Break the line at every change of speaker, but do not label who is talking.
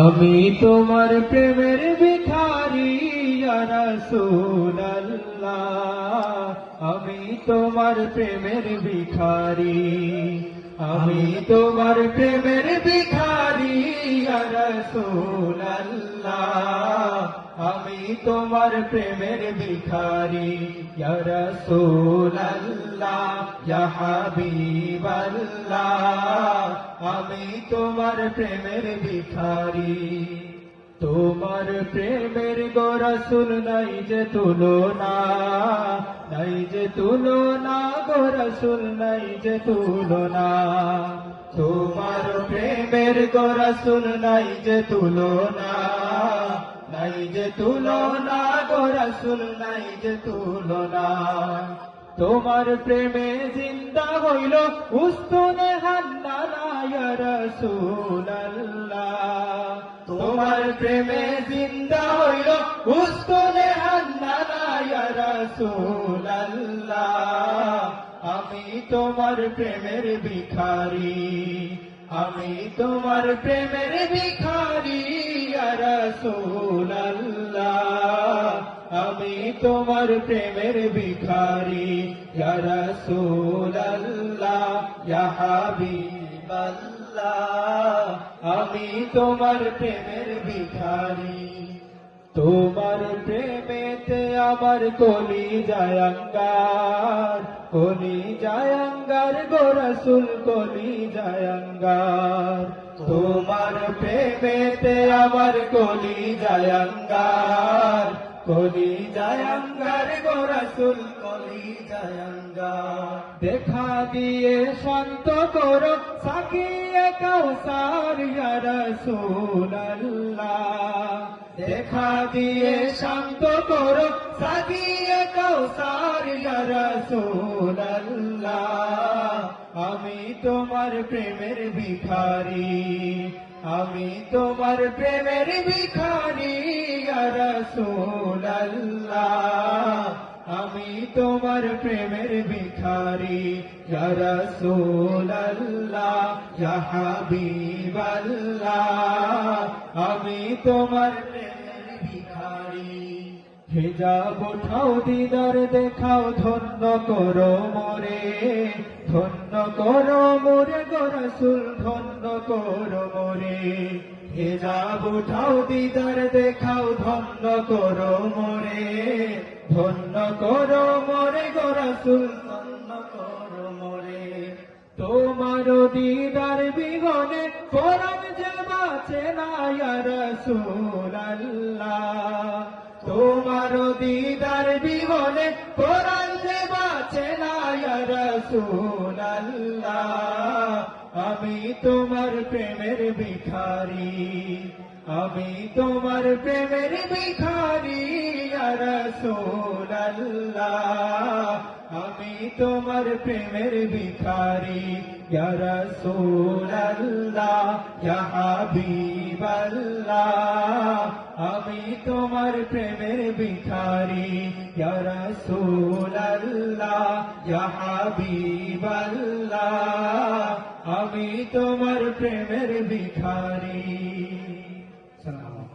আমি তোমার প্রেমের ভিখারি ইয়া রাসূলুল্লাহ, আমি তোমার প্রেমের ভিখারি, আমি তোমার প্রেমের ভিখারি ইয়া রাসূলুল্লাহ, আমি তোমার প্রেমের ভিখারি ইয়া রাসূলুল্লাহ, ইয়া হাবিবাল্লাহ, আমি তোমার প্রেমের ভিখারি। তোমার প্রেমের গো রাসূল নাই যে তুলনা, নাই যে তুলনা গো রাসূল নাই যে তুলনা। তোমার প্রেমের গো রাসূল নাই যে তুলনা, নাই যে তুলনা গো রাসূল নাই যে তুলনা। তোমার প্রেমে জিন্দা হইল উস্তুনে হান্নানা ইয়া রাসূলুল্লাহ, তোমার প্রেমে জিন্দা হইল উস্তুনে হান্নানা ইয়া রাসূলুল্লাহ, আমি তোমার প্রেমের ভিখারি, আমি তোমার প্রেমের ভিখারি ইয়া রাসূলুল্লাহ, আমি তোমার প্রেমের ভিখারি ইয়া রাসূলুল্লাহ, ইয়া হাবিবাল্লাহ, আমি তোমার প্রেমের ভিখারি। তোমার প্রেমেতে আমার কলিজায় আঙ্গার, কলিজায় আঙ্গার গো রাসূল কলিজায় আঙ্গার। তোমার প্রেমেতে আমার কলিজায় আঙ্গার, কলিজায় আঙ্গার গো রাসূল কলিজায় আঙ্গার। দেখা দিয়ে শান্ত করো সাকিয়ে কাউসার ইয়া রাসূলুল্লাহ, দেখা দিয়ে শান্ত করো সাকিয়ে কাউসার ইয়া রাসূলুল্লাহ, আমি তোমার প্রেমের ভিখারি, আমি তোমার প্রেমের ভিখারি ইয়া রাসূলুল্লাহ, আমি তোমার প্রেমের ভিখারি ইয়া রাসূলুল্লাহ, ইয়া হাবিবাল্লাহ, আমি তোমার প্রেমের ভিখারি। হিজাব উঠাও দিদার দেখাও ধন্য করো মোরে, ধন্য করো মোরে গো রাসূল ধন্য করো মোরে। হিজাব উঠাও দিদার দেখাও ধন্য করো মোরে, ধন্য করো মোরে গো রাসূল ধন্য করো মোরে। তোমার দিদার বিহনে পরাণ যে বাঁচে না ইয়া রাসূলুল্লাহ, তোমার দিদার বিহনে পরাণ যে বাঁচে না ইয়া রাসূলুল্লাহ, আমি তোমার প্রেমের ভিখারি, আমি তোমার প্রেমের ভিখারি ইয়া রাসূলুল্লাহ, আমি তোমার প্রেমের ভিখারি ইয়া রাসূলুল্লাহ, ইয়া হাবিবাল্লাহ, আমি তোমার প্রেমের ভিখারি ইয়া রাসূলুল্লাহ, ইয়া হাবিবাল্লাহ, আমি তোমার প্রেমের ভিখারি।